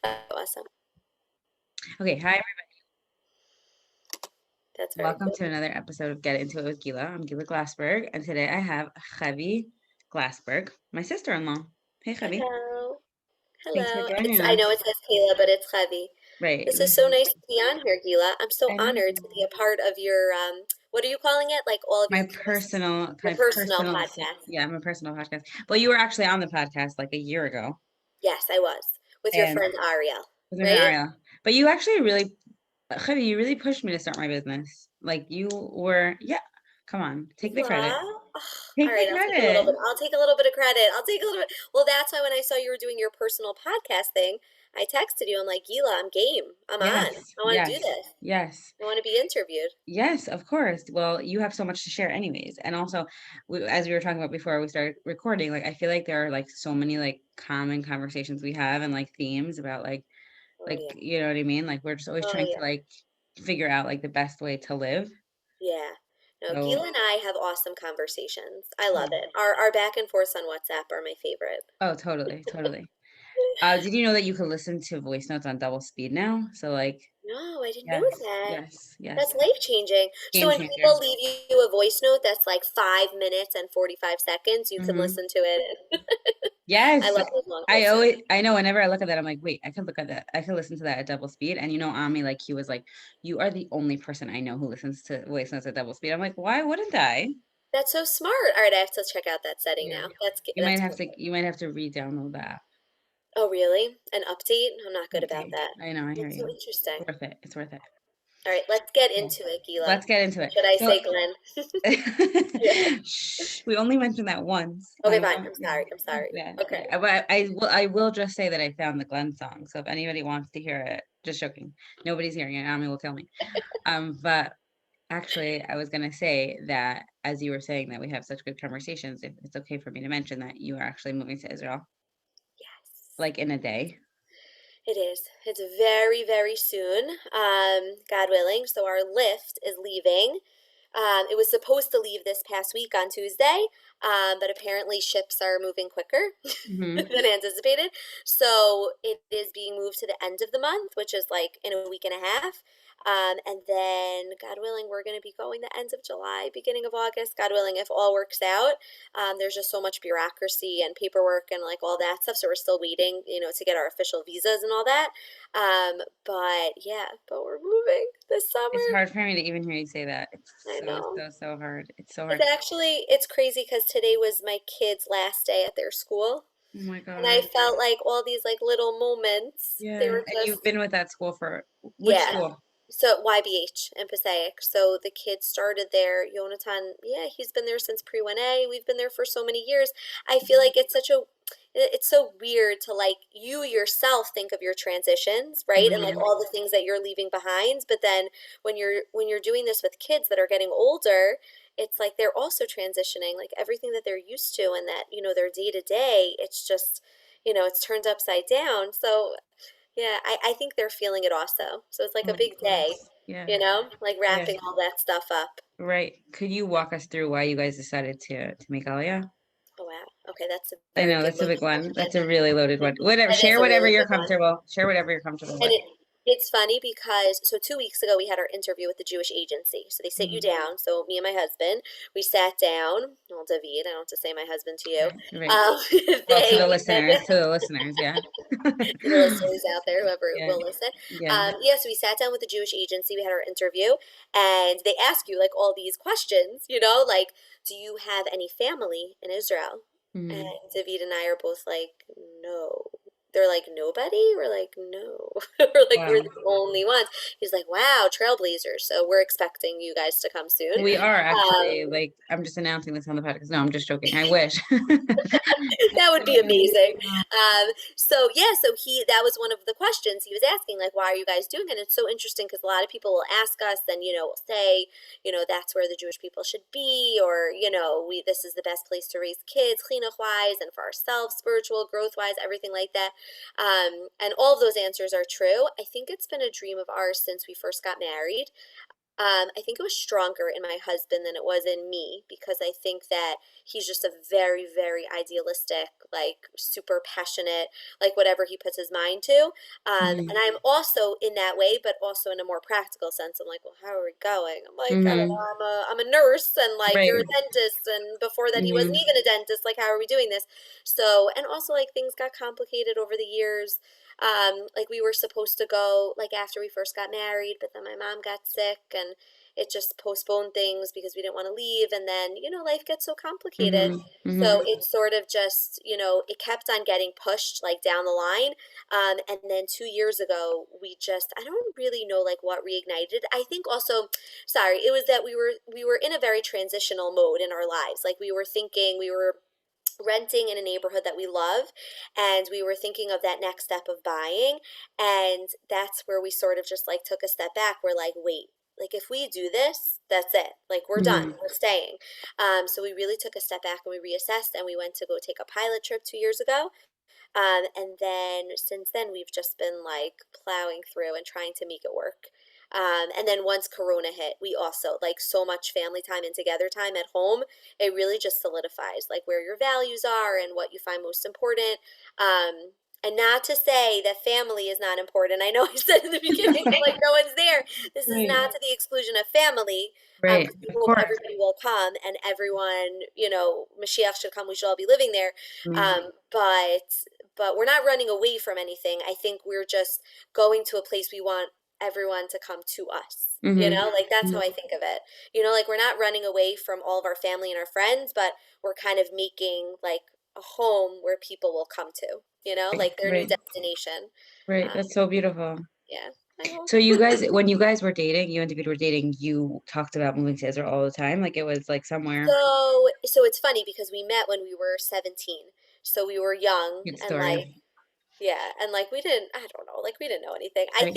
Awesome. Okay, hi, That's very welcome to cool. another episode of Get Into It with Gila. I'm Gila Glassberg, and today I have Chevy Glassberg, my sister-in-law. Hey, Chevy. Hello. Thanks for Hello. joining I know us. it says Kayla, but it's Chevy. Right, This is this so is, nice to be on here, Gila. I'm so I know, honored to be a part of your what are you calling it? Like all of my your guests, personal, your my personal personal, podcast. yeah, my personal podcast. Well, you were actually on the podcast like a year ago, Yes, I was with your and friend Ariel, with my right? Ariel. But you actually really, Chevy, you really pushed me to start my business. Like you were, yeah, come on, take the credit. Aw. Ugh, all Take the right, I'll take a little credit. bit. I'll take a little bit of credit. I'll take a little bit. Well, that's why when I saw you were doing your personal podcast thing, I texted you. I'm like, Gila, I'm game. I'm on. Yes, I want to do yes, this. yes. I want to be interviewed. Yes, of course. Well, you have so much to share anyways. And also, as we were talking about before we started recording, like I feel like there are like so many like common conversations we have and like themes about Oh yeah. you know what I mean? Like we're just always Oh trying to yeah. like figure out like the best way to live. Yeah. No, So, Gila and I have awesome conversations. I love oh, it. Our back and forths on WhatsApp are my favorite. oh, totally, totally. Did you know that you can listen to voice notes on double speed now? So like, No, I didn't know yes, that. yes, yes. That's life changing. So Game when changer. people leave you a voice note that's like 5 minutes and 45 seconds, you can Mm-hmm. listen to it. I Yes. love those long voice notes. I know whenever I look at that, I'm like, wait, I could look at that. I could listen to that at double speed. And you know, Ami, like he was like, you are the only person I know who listens to voice notes at double speed. I'm like, why wouldn't I? That's so smart. All right, I have to check out that setting Yeah. now. That's cool. You might have to re-download that Oh, really? An update? I'm not good about update. that. I know, I hear That's so you. interesting. It's worth it. It's worth it. All right, let's get Yeah. into it, Gila. Let's get into it. Should I So say Glenn? Yeah. shh, we only mentioned that once. Okay, fine. I'm Yeah. sorry. I'm sorry. Yeah, Okay. yeah. But I will just say that I found the Glenn song. So if anybody wants to hear it, just joking. Nobody's hearing it. Ami will kill me. But actually, I was gonna say that as you were saying that we have such good conversations, if it's okay for me to mention that you are actually moving to Israel, Yes. like in a day. It is. It's very, very soon, God willing. So our lift is leaving. It was supposed to leave this past week on Tuesday, but apparently ships are moving quicker Hmm. than anticipated. So it is being moved to the end of the month, which is like in a week and a half. And then, God willing, we're going to be going the end of July, beginning of August. God willing, if all works out. There's just so much bureaucracy and paperwork and like all that stuff. So we're still waiting, to get our official visas and all that. But yeah, but we're moving this It's summer. hard for me to even hear you say that. It's I so, know. so, so hard. It's so It's hard. actually it's crazy because today was my kid's last day at their school, Oh my and I God. felt like all these like little moments. They Yeah. were And you've just been with that school for which yeah. school? So YBH and Passaic. So the kid started there. Yonatan, yeah, he's been there since pre 1A. We've been there for so many years. I feel like it's so weird to like you yourself think of your transitions, right? And like Hmm. all the things that you're leaving behind. But then when you're doing this with kids that are getting older, it's like they're also transitioning, like everything that they're used to and that, their day to day, it's just, it's turned upside down. So yeah, I think they're feeling it also. So it's like a Of big day, course. Yeah. like Yeah. wrapping all that stuff up. Right. Could you walk us through why you guys decided to make Aliyah? Oh wow. Okay, that's a I very know good that's a loaded big one. question. That's a really loaded one. Whatever. That is Share a whatever really you're big one. comfortable. Share whatever you're comfortable And with. it's funny because so 2 weeks ago we had our interview with the Jewish agency. So they sit you Hmm. down. So me and my husband, we sat down. Well, David, I don't have to say my husband to you. Right. Right. Well, We sat to down. the listeners, yeah. To the listeners out there, whoever Yeah. will listen. Yeah. Yeah, so we sat down with the Jewish agency. We had our interview, and they ask you like all these questions. Like, do you have any family in Israel? And Hmm. David and I are both like, no. They're like, nobody? We're like, no. We're Wow. the only ones. He's like, wow, trailblazers. So we're expecting you guys to come soon. We are actually Um, like I'm just announcing this on the podcast. No, I'm just joking. I wish. that would be amazing. So yeah, so that was one of the questions he was asking, like, why are you guys doing it? And it's so interesting because a lot of people will ask us and, will say, that's where the Jewish people should be, or, this is the best place to raise kids, chinuch wise, and for ourselves, spiritual growth wise, everything like that. And all of those answers are true. I think it's been a dream of ours since we first got married. I think it was stronger in my husband than it was in me because I think that he's just a very, very idealistic, like super passionate, like whatever he puts his mind to. Hmm. And I'm also in that way, but also in a more practical sense. I'm like, well, how are we going? I'm like, I don't Hmm. know, I'm a nurse and like you're Right. a dentist, and before that he wasn't Hmm. even a dentist. Like, how are we doing this? So, and also like things got complicated over the years. Like we were supposed to go like after we first got married, but then my mom got sick and it just postponed things because we didn't want to leave. And then, life gets so complicated. Hmm. Hmm. So it sort of just, it kept on getting pushed like down the line. And then 2 years ago, I don't really know like what reignited. I think also, sorry, it was that we were in a very transitional mode in our lives. Like we were renting in a neighborhood that we love, and we were thinking of that next step of buying, and that's where we sort of just like took a step back. We're like, wait, like if we do this, that's it, like we're done, Hmm. we're staying. So we really took a step back and we reassessed, and we went to go take a pilot trip 2 years ago. And then since then, we've just been like plowing through and trying to make it work. And then once Corona hit, we also like so much family time and together time at home. It really just solidifies like where your values are and what you find most important. And not to say that family is not important. I know I said in the beginning, like no one's there. This is Right. not to the exclusion of family, Right. because we Of hope course. everybody will come and everyone, Mashiach should come. We should all be living there. Hmm. But we're not running away from anything. I think we're just going to a place we want everyone to come to us. Hmm. Like that's how I think of it. Like we're not running away from all of our family and our friends, but we're kind of making like a home where people will come to, Right. like their new Right. destination. Right. Um, That's so beautiful. yeah, I hope. So you guys, when you guys were dating, you and David were dating, you talked about moving to Israel all the time. Like it was like somewhere. So it's funny because we met when we were 17. So we were young Good and like, story. yeah, and like we didn't, I don't know, like we didn't know anything. Right.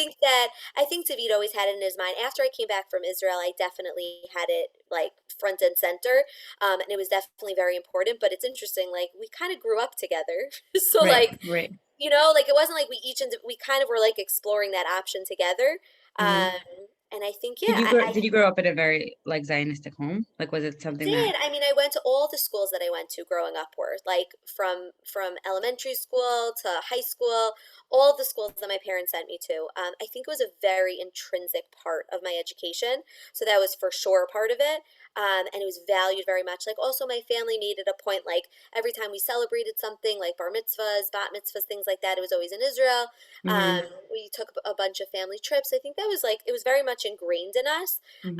I think David always had it in his mind. After I came back from Israel, I definitely had it like front and center. And it was definitely very important, but it's interesting, like we kind of grew up together. So Right. like, Right. like it wasn't like we kind of were like exploring that option together. Hmm. And I think, Did yeah, you grow, did you grow up in a very like Zionistic home? Like was it something that did. I mean, I went to all the schools that I went to growing up were like from elementary school to high school, all the schools that my parents sent me to. I think it was a very intrinsic part of my education, so that was for sure part of it. And it was valued very much. Like also, my family made it a point like every time we celebrated something like bar mitzvahs, bat mitzvahs, things like that, it was always in Israel. hmm. We took a bunch of family trips. I think that was like it was very much ingrained in us. Hmm.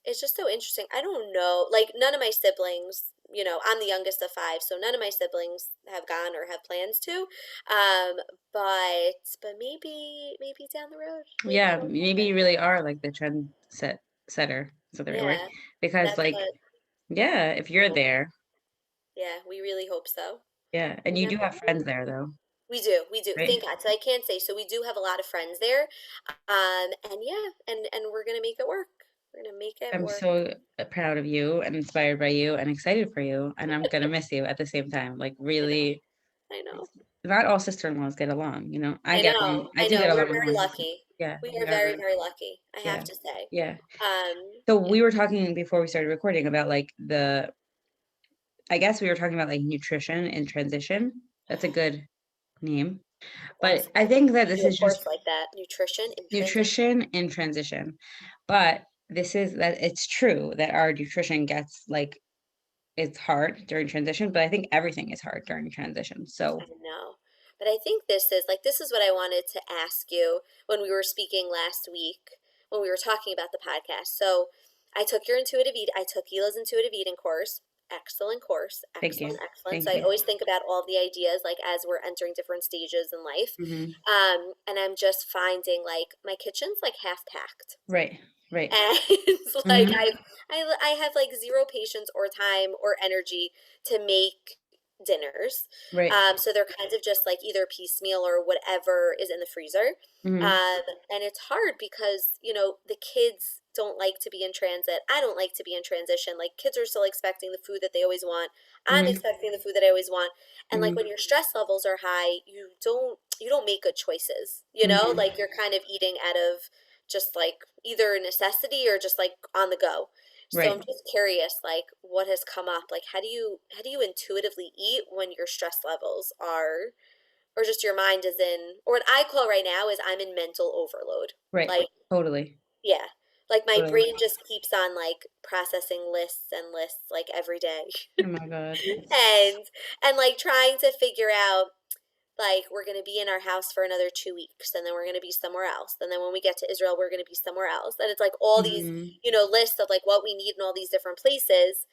It's just so interesting. I don't know. Like none of my siblings, I'm the youngest of five, so none of my siblings have gone or have plans to. Um, but maybe down the road, maybe Yeah, one maybe day. you really are like the setter. Is that the right word? Yeah, Because that's like, what yeah, if we you're hope. there, Yeah, we really hope so. yeah, and You you do never have know. friends there though, We do. right? Thank God. So I can't say. So we do have a lot of friends there. And yeah, and we're gonna make it work. We're gonna make it I'm work. so proud of you and inspired by you and excited for you, and I'm gonna miss you at the same time. Like I know. really, I know. it's, not all sister-in-laws get along, you know. I I get along. know, I I do know. get We're along with very my sister. lucky. Yeah, We we are very, are. very lucky, I have Yeah, to say. yeah. So Yeah. we were talking before we started recording about like the. I guess we were talking about like nutrition in transition. That's a good name. But I Absolutely. think that We this do a is just course like that, nutrition in transition. nutrition in transition. But this is that it's true that our nutrition gets like it's hard during transition, but I think everything is hard during transition. So I know. But I think this is what I wanted to ask you when we were speaking last week, when we were talking about the podcast. So I took your intuitive eat, I took Gila's intuitive eating course. Excellent course. thank Excellent, you. excellent. So Thank I you. always think about all the ideas like as we're entering different stages in life. Hmm. And I'm just finding like my kitchen's like half packed. Right. Right. And it's like Hmm. I have like zero patience or time or energy to make dinners. Right. So they're kind of just like either piecemeal or whatever is in the freezer. Hmm. Um, and it's hard because, the kids don't like to be in transit. I don't like to be in transition. Like kids are still expecting the food that they always want. I'm Hmm. expecting the food that I always want. And like Hmm. when your stress levels are high, you don't make good choices. Hmm. Like you're kind of eating out of just like either a necessity or just like on the go. So I'm Right. just curious, like what has come up? Like how do you intuitively eat when your stress levels are, or just your mind is in, or what I call right now is I'm in mental overload. Right. Like, Totally. yeah. Like my Totally. brain just keeps on like processing lists and lists like every day. Oh my God. and and like trying to figure out, like, we're going to be in our house for another 2 weeks, and then we're going to be somewhere else, and then when we get to Israel we're going to be somewhere else, and it's like all these, Mhm. lists of like what we need in all these different places.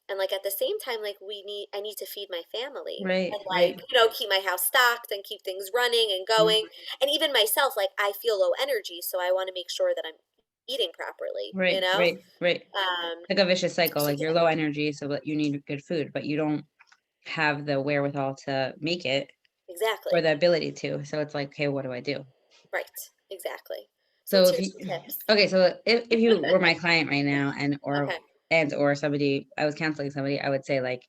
And like at the same time, like I need to feed my family Right. and Right. like, keep my house stocked and keep things running and Mhm. going. And even myself, like I feel low energy, so I want to make sure that I'm eating properly, Right. Right. Right. um Like a vicious cycle. so Like you're yeah, low energy, so that you need good food, but you don't have the wherewithal to make it or exactly. the ability to. So it's like, okay, what do I do? Right, exactly. So So let's if hear you, some tips. okay, so if you were my client right now Okay. or somebody, I was counseling somebody, I would say like,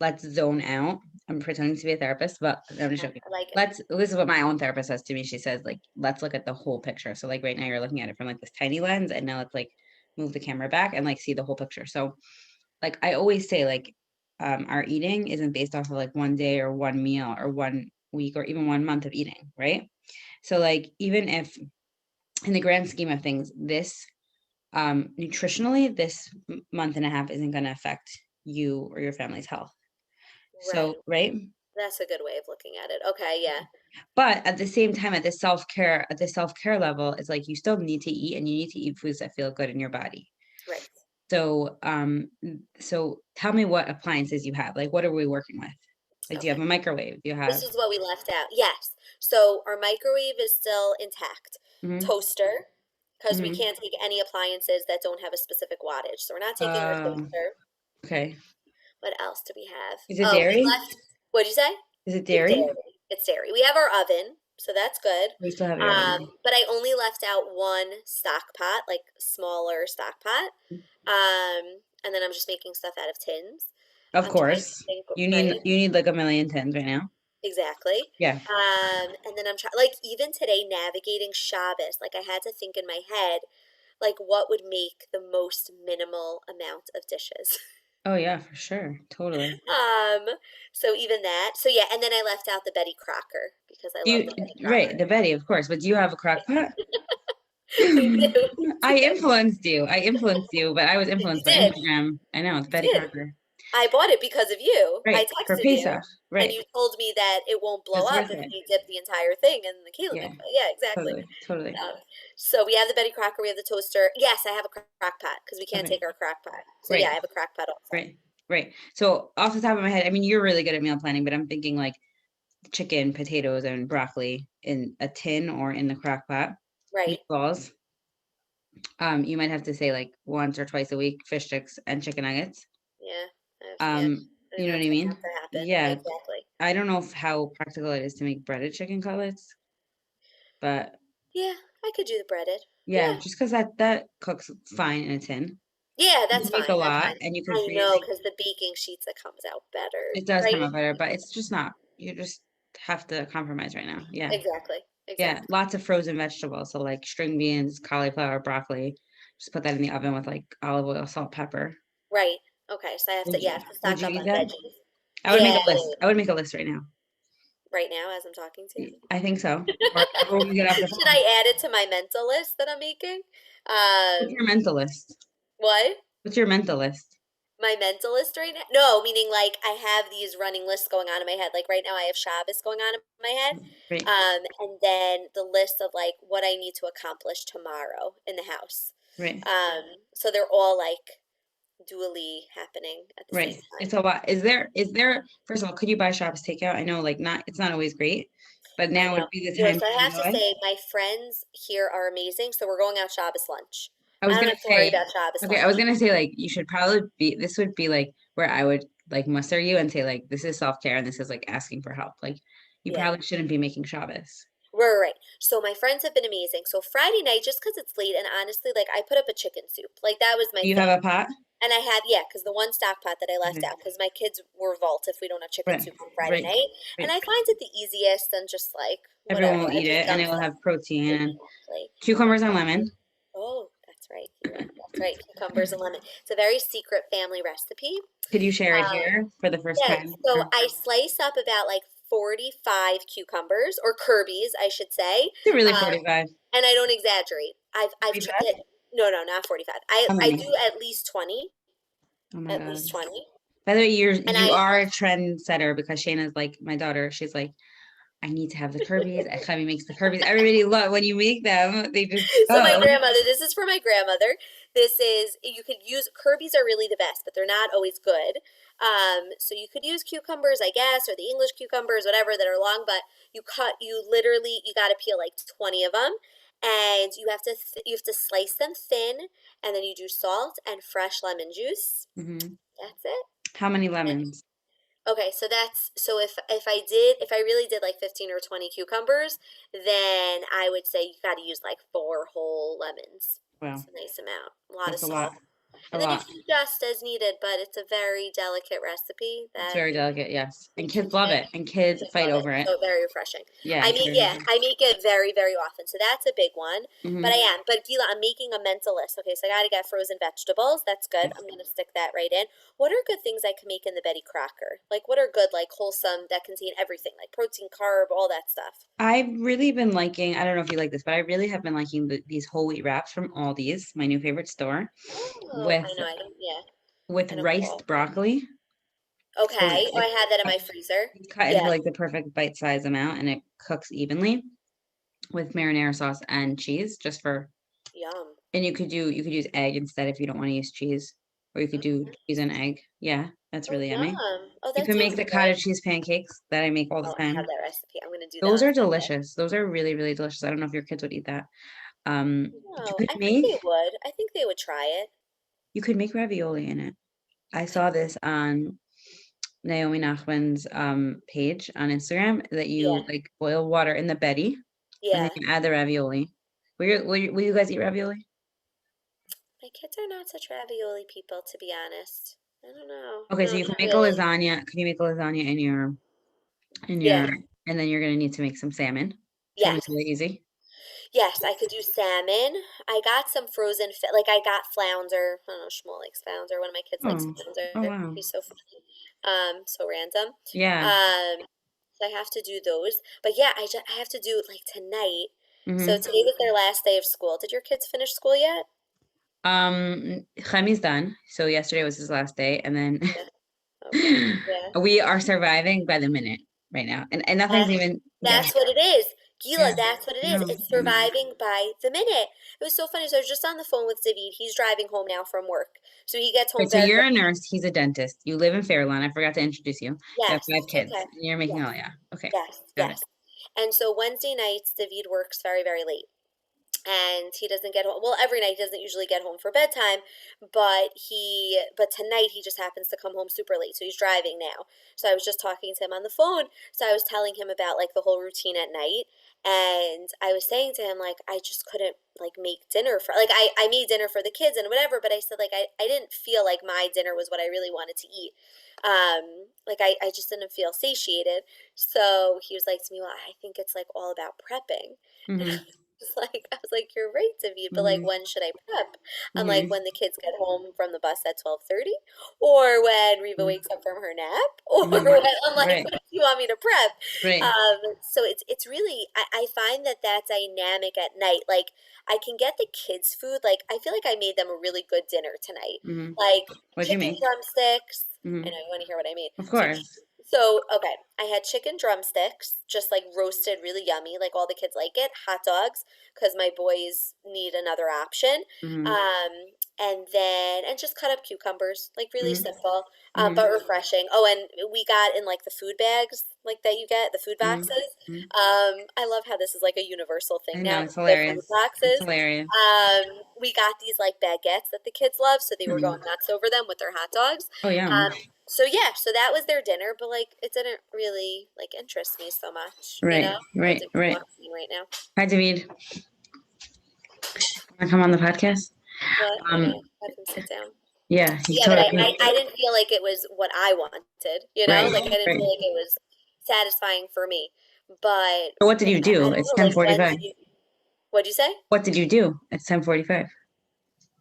let's zone out. I'm pretending to be a therapist, but no, I'm just Okay, joking. I like it. This is what my own therapist says to me. She says, like, let's look at the whole picture. So like right now you're looking at it from like this tiny lens, and now let's like move the camera back and like see the whole picture. So like I always say, like, our eating isn't based off of like one day or one meal or 1 week or even 1 month of eating, right? So like even if in the grand scheme of things, this nutritionally, this month and a half isn't going to affect you or your family's health. Right. So, right. That's a good way of looking at it. Okay, yeah. But at the same time, at the self-care level, it's like you still need to eat and you need to eat foods that feel good in your body. Right. So, so tell me what appliances you have. Like, what are we working with? Like, do you Okay. have a microwave? Do you This have, is what we left out. Yes. So our microwave is still intact. hmm Toaster, because we hmm can't take any appliances that don't have a specific wattage. So we're not taking our toaster. okay. What else do we have? Is it Oh, we dairy? left, what'd you say? Is it It's dairy? dairy. It's dairy. We have our oven, so that's good. We still have your oven. But I only left out one stock pot, like smaller stock pot. And then I'm just making stuff out of tins. Of I'm trying to course. think, You right? need like a million tins right now. Exactly. Yeah. And then I'm trying, like, even today, navigating Shabbos, like, I had to think in my head, like, what would make the most minimal amount of dishes. Oh yeah, for sure. Totally. Um, so even that. So yeah, and then I left out the Betty Crocker because I Do love the Betty you, right, Crocker. the Betty, of course, but do you have a crock pot? We do, we I do. influenced you. I influenced you, but I was You influenced by did. Instagram. I know, it's You Betty did. Crocker. I bought it because of you. I Right. For texted you, Pesach. and Right. you told me that it won't blow It's up worth if it. we dip the entire thing in the Kila Yeah. mikveh. Yeah, exactly. Totally. Totally. So we have the Betty Crocker, we have the toaster. Yes, I have a crock pot because we can't Okay. take our crock pot. So yeah, Right. I have a crock pot also. Right. Right. So off the top of my head, I mean, you're really good at meal planning, but I'm thinking like chicken, potatoes, and broccoli in a tin or in the crock pot. Right. Meatballs. You might have to say like once or twice a week, fish sticks and chicken nuggets. Yeah. Yeah. Um, I you think know what that's I gonna mean? have to happen. Yeah. Exactly. I don't know how practical it is to make breaded chicken cutlets, but Yeah, I could do the breaded. yeah, Yeah. just because that cooks fine in a tin. Yeah, You that's can make a fine. That's lot fine. and you can I freeze know, it. because the baking sheets, it comes out better, It does come right? out better, but it's just not. You just have to compromise right now. Yeah. Exactly. Yeah. Exactly. Lots of frozen vegetables. So like string beans, cauliflower, broccoli. Just put that in the oven with like olive oil, salt, pepper. Right. Okay, so yeah, I have to Would stock you up eat on that? veggies. I would make Yeah, a list. I would make a list right now. right now as I'm talking to you. I think so. Or when we get off the Should phone. I add it to my mental list that I'm making? What's your Um, mental list? what? What's your mental list? My mental list right now? No, meaning like I have these running lists going on in my head. Like right now I have Shabbos going on in my head. Right. And then the list of like what I need to accomplish tomorrow in the house. Right. So they're all like dually happening at the Right. same It's time. a lot. Is there, first of all, could you buy Shops takeout? I know like not it's not always great, but I now would know. be the No, time so I to have to enjoy. say my friends here are amazing. So we're going out Shabbos lunch. I I was don't gonna have to worry say, about Shabbos okay, I was lunch. gonna say like you should probably be this would be like where I would like muster you and say like this is self-care and this is like asking for help. Like you Yeah. probably shouldn't be making Shabbos. Right. So my friends have been amazing. So Friday night, just because it's late, and honestly, like I put up a chicken soup. Like that was my Do you thing. have a pot? And I had, yeah, because the one stock pot that I left Okay. out, because my kids were vault if we don't have chicken Right. soup on Friday Right. night. And Right. I find it the easiest and just like Everyone whatever. will I eat just it and dump it will stuff. have protein and Exactly. cucumbers and lemon. right, Gila. That's right. Cucumbers and lemon. It's a very secret family recipe. Could you share it Um, here for the first yeah, time? so Or I slice up about like 45 cucumbers or Kirby's, I should say. is it really Um, 45? and I don't exaggerate. I've tried 45? it. No, no, not 45. How I do many? at least 20, Oh my at God. least 20. By the way, And you I are a trendsetter because Shayna's like my daughter. She's like, I need to have the Kirby's. Chevy makes the Kirby's. Everybody love when you make them. They just So my go. grandmother, this is for my grandmother. This is, you could use, Kirby's are really the best, but they're not always good. So you could use cucumbers, I guess, or the English cucumbers, whatever, that are long, but you literally, you got to peel like 20 of them, and you have to slice them thin, and then you do salt and fresh lemon juice. Hmm. That's it. How many And lemons? okay, so if I really did like 15 or 20 cucumbers, then I would say you got to use like 4 whole lemons. Wow, It's a nice amount. A lot of that's a lot. salt. A And then you lot. can adjust as needed, but it's a very delicate recipe It's that very delicate, yes. we And can kids love get. it. And kids Kids fight love it. over it. So very refreshing. Yeah, it's very Yeah, refreshing. I make it very, very often. So that's a big one. But Hmm. but Gila, I'm making a mental list. Okay, so I got to get frozen vegetables. That's good. Yes. I'm going to stick that right in. What are good things I can make in the Betty Crocker? Like, what are good, like wholesome that contain everything, like protein, carb, all that stuff? I've really been liking, I don't know if you like this, but I really have been liking these whole wheat wraps from Aldi's, my new favorite store, Oh, with I know. I don't, yeah, I don't riced recall. broccoli. So Okay. Oh, I had that in my it's freezer. cut into Yeah. like the perfect bite size amount and it cooks evenly with marinara sauce and cheese just for, Yum. and you could use egg instead if you don't want to use cheese, or you could do Mm. cheese and egg. Yeah, that's Oh, really yummy. yum. Oh, You that can make sounds the good. cottage cheese pancakes that I make all the Oh, I have time. that recipe. I'm gonna do that Those on are Sunday. delicious. Those are really, really delicious. I don't know if your kids would eat that. You No, could I think make they would. I think they would try it. ravioli in it. I saw this on Naomi Nachman's page on Instagram that Yeah. you like boil water in the Betty and then Yeah. you add the ravioli. Will you guys eat ravioli? My kids are not such ravioli people, to be honest. I don't know. Okay, No, so you can not make a really. lasagna. Can you make a lasagna in Yeah. your and then you're gonna need to make some salmon. Yes. Salmon's really easy. Yes, I could do salmon. I got some frozen fi like I got flounder. I don't know, Shmuel likes flounder. One of my kids likes Oh, oh flounder. wow. He's so funny. So random. Yeah. So I have to do those. But yeah, I have to do it like tonight. So Hmm. today was their last day of school. Did your kids finish school yet? Chemi's done. So yesterday was his last day, and then Yeah. Okay. Yeah. we are surviving by the minute right now. And nothing's That, even, yeah, that's what it is. yeah. Gila, that's what it I is. know, It's I know. surviving by the minute. It was so funny. So I was just on the phone with David. He's driving home now from work. So he gets home Right, so very you're a early. nurse, he's a dentist. You live in Fairlawn. I forgot to introduce you. You have Yes. 5 kids, Okay. and you're making, Yes. oh yeah. Okay, Yes. got it. Yes. And so Wednesday nights, David works very, very late. And he doesn't get home, well, every night he doesn't usually get home for bedtime, but tonight he just happens to come home super late, so he's driving now. So I was just talking to him on the phone. So I was telling him about like the whole routine at night, and I was saying to him like I just couldn't like make dinner for, like I made dinner for the kids and whatever, but I said like I didn't feel like my dinner was what I really wanted to eat. Like I just didn't feel satiated. So he was like to me, well, I think it's like all about prepping. Mm-hmm. I was like, you're right, David, but like, Mm-hmm. when should I prep? I'm like, Mm-hmm. when the kids get home from the bus at 12:30, or when Reva wakes up from her nap, or Mm-hmm. when I'm like, Right, when do you want me to prep? right. So it's really, I find that dynamic at night. Like, I can get the kids' food. Like, I feel like I made them a really good dinner tonight. Mm-hmm. Like What'd you chicken make? drumsticks. I Mm-hmm. know you want to hear what I made. Of So course. okay, I had chicken drumsticks, just like roasted, really yummy, like all the kids like it. Hot dogs, because my boys need another option. Mm-hmm. Um, and just cut up cucumbers, like really Mm-hmm. simple, Mm-hmm. but refreshing. Oh, and we got in like the food bags, like that you get, the food Mm-hmm. boxes. Mm-hmm. I love how this is like a universal I thing know, now, it's the food hilarious. It's boxes. hilarious. We got these like baguettes that the kids love, so they were Mm-hmm. going nuts over them with their hot dogs. Oh, yum. Um, so yeah, so that was their dinner, but like it didn't really like interest me so much, you Right, know? Oh, right, David right. walks in right now. Hi, David. Want to come on the podcast? What? Um, Okay, have him sit down. yeah, he Yeah, but totally. I didn't feel like it was what I wanted, you know? Right, Like I didn't right. feel like it was satisfying for me. But So what did like you I do? don't It's know, like when 10:45. did you, what'd you say? What did you do? It's 10:45.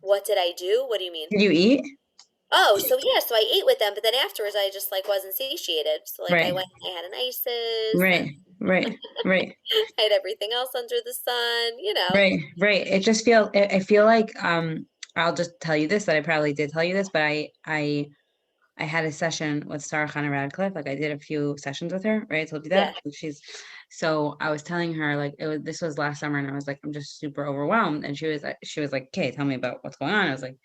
What did I do? What do you mean? Did you eat? Oh, so yeah, so I ate with them, but then afterwards I just like wasn't satiated. So like I Right, went and I had an ISIS and right, right, right, I had everything else under the sun, you know. right, right. It just feel I feel like I'll just tell you this that I probably did tell you this, but I had a session with Sarah Hannah Radcliffe. Like I did a few sessions with her, right? I told you Yeah, that. Like, she's so I was telling her like this was last summer and I was like, I'm just super overwhelmed. And she was like, okay, tell me about what's going on. I was like,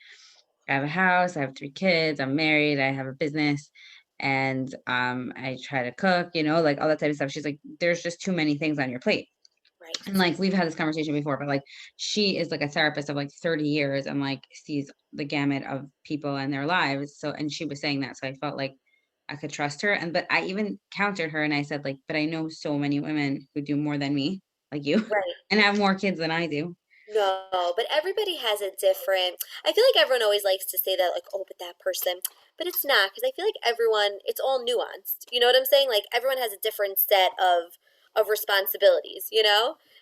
I have a house, I have 3 kids, I'm married, I have a business, and I try to cook, like all that type of stuff. She's like, there's just too many things on your plate. And right. like we've had this conversation before, but like she is like a therapist of like 30 years and like sees the gamut of people and their lives. So and she was saying that. So I felt like I could trust her. And but I even countered her and I said, like, but I know so many women who do more than me, like you, Right. and have more kids than I do. No, but everybody has a different. I feel like everyone always likes to say that, like, oh, but that person, but it's not because I feel like everyone, it's all nuanced. You know what I'm saying? Like everyone has a different set of responsibilities,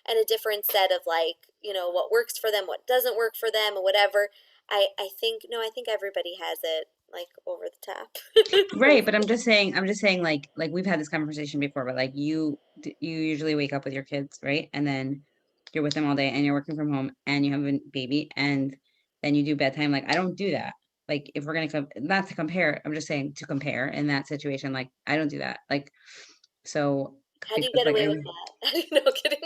and a different set of like, what works for them, what doesn't work for them, or whatever. I think no, I think everybody has it like over the top. Right, but I'm just saying like we've had this conversation before, but like you usually wake up with your kids, right? And then you're with them all day and you're working from home and you have a baby and then you do bedtime. Like I don't do that. Like if we're gonna not to compare, I'm just saying to compare in that situation, like I don't do that. Like so How do you because get like away I with that? No kidding.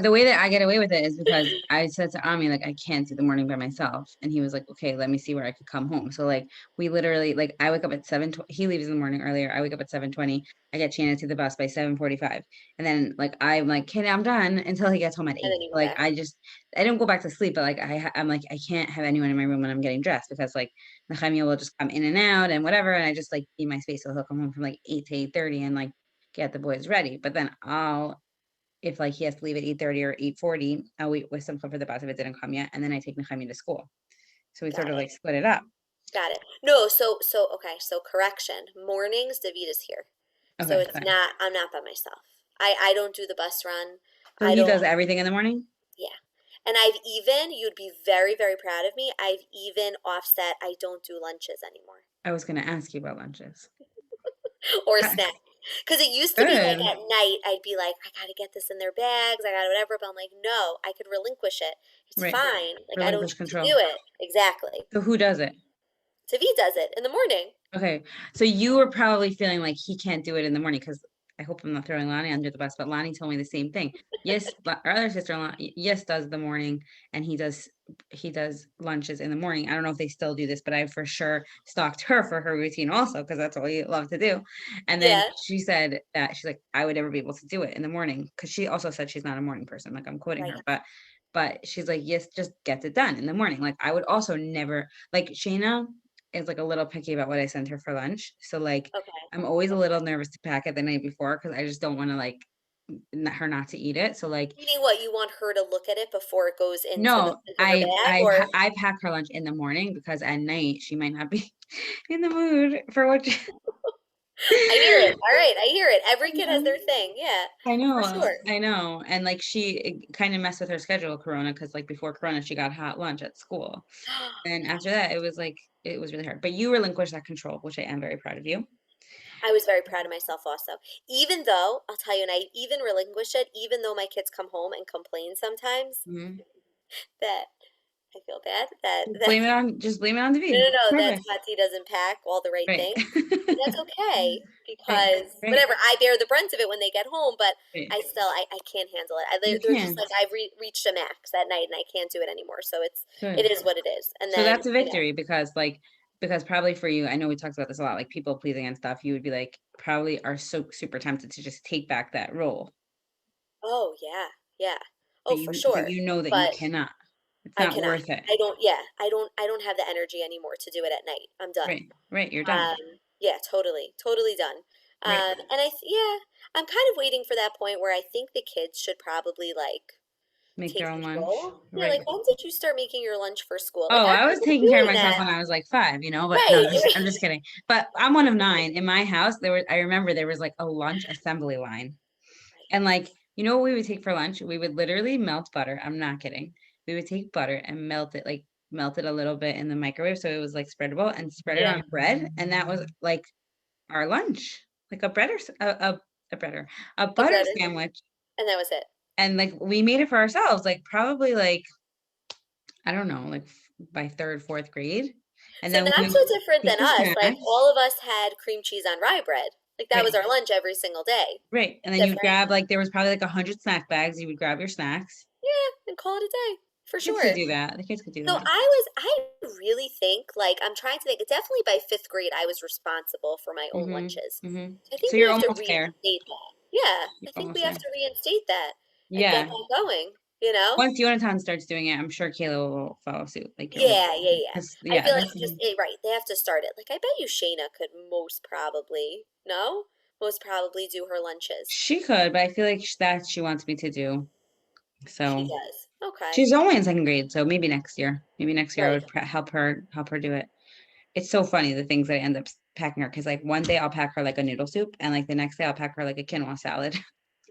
the way that I get away with it is because I said to Ami, like, I can't do the morning by myself. And he was like, okay, let me see where I could come home. So like we literally like I wake up at 7:20. He leaves in the morning earlier. I wake up at 7:20. I get Shannon to the bus by 7:45. And then like I'm like, okay, I'm done until he gets home at And 8. then you go Like back. I don't go back to sleep, but like I'm like, I can't have anyone in my room when I'm getting dressed because like Nehemiah will just come in and out and whatever. And I just like need my space. So he'll come home from like 8 to 8:30 and like get the boys ready. But then if like he has to leave at 8:30 or 8:40, I'll wait with some for the bus if it didn't come yet, and then I take Nechemi to school. So we sort Got of it. like split it up. Got it. No, so okay, so correction. Mornings, Davita's here. So Okay, it's fine. not I'm not by myself. I don't do the bus run. So I he don't does everything in the morning. yeah. And I've even, you'd be very, very proud of me. I've even offset I don't do lunches anymore I was going to ask you about lunches. or Uh, snacks. Because it used to be like Good. at night, I'd be like, I gotta get this in their bags, I gotta whatever. But I'm like, no, I could relinquish it. It's Right. fine. Like, I don't Relinquish need to control. do it. Exactly. So who does it? Tavi does it in the morning. Okay. So you were probably feeling like he can't do it in the morning because I hope I'm not throwing Lonnie under the bus, but Lonnie told me the same thing. Yes, our other sister-in-law, yes, does the morning and he does lunches in the morning. I don't know if they still do this, but I for sure stalked her for her routine also because that's what we love to do. And then Yeah, she said that she's like, I would never be able to do it in the morning because she also said she's not a morning person. Like I'm quoting right. her, but she's like, yes, just get it done in the morning. Like I would also never like Shayna is like a little picky about what I send her for lunch. So like Okay. I'm always a Okay. little nervous to pack it the night before because I just don't want to like her not to eat it. So like Meaning what? You want her to look at it before it goes no, into her bag, or I pack her lunch in the morning because at night she might not be in the mood for what I hear it. All right, I hear it. I Every kid has know. their thing. Yeah, I for know, sure. I know. And like she kind of messed with her schedule, Corona, because like before Corona, she got hot lunch at school. And after that, it was really hard. But you relinquished that control, which I am very proud of you. I was very proud of myself also. Even though, I'll tell you, and I even relinquish it, even though my kids come home and complain sometimes Mhm. that I feel bad that Just blame it on the no, V. no, no, that Perfect. Tati doesn't pack all the right Right. things. But that's okay Right. because Right. whatever, I bear the brunt of it when they get home, but Right. I can't handle it. You They're just can. like I've reached a max that night and I can't do it anymore. So it Good. is what it is. And So then, that's a victory because probably for you, I know we talked about this a lot, like people pleasing and stuff, you would be like probably are so super tempted to just take back that role. oh yeah, yeah. Oh, But for but sure. you know that you But cannot. It's I not cannot. worth it. I don't, yeah, I don't have the energy anymore to do it at night. I'm done. Right. Right. You're done. Yeah, totally, totally done. Right. And yeah, I'm kind of waiting for that point where I think the kids should probably like Make their take own lunch. control. Yeah, Right. like when did you start making your lunch for school? Like Oh, I I was wasn't taking care of doing myself that. when I was like 5, but no, Right. I'm just kidding. But I'm one of 9. In my house, I remember there was like a lunch assembly line. And Right. like, you know what we would take for lunch? We would literally melt butter. I'm not kidding. We would take butter and melt it like melted a little bit in the microwave so it was like spreadable and spread it Yeah, on bread. And that was like our lunch, like a bread or a breader, a a butter bread, sandwich. and that was it. And like we made it for ourselves, like probably like, I don't know, like by third, fourth grade. And So then we not would so different take than the us. Like snacks. all of us had cream cheese on rye bread. Like that was Right. our lunch every single day. Right. And then you would Different. grab like there was probably like 100 snack bags. You would grab your snacks. Yeah, and call it a day for Kids could sure. do that. The kids could do So that. I really think, like, I'm trying to think, definitely by fifth grade, I was responsible for my own lunches. So I So think we you're have to almost there. reinstate that. Yeah, You're I think we almost have there. to reinstate that and get Yeah. that going, you know? Once Jonathan starts doing it, I'm sure Kayla will follow suit. Like you'll, Yeah, yeah, yeah. I yeah, feel like that's just, right, they have to start it. Like, I bet you Shayna could most probably, no? Most probably do her lunches. she could, but I feel like that she wants me to do. She So does. Okay. she's only in second grade, so maybe next year. Maybe next year I Right. would help her do it. It's so funny the things that I end up packing her because like one day I'll pack her like a noodle soup and like the next day I'll pack her like a quinoa salad.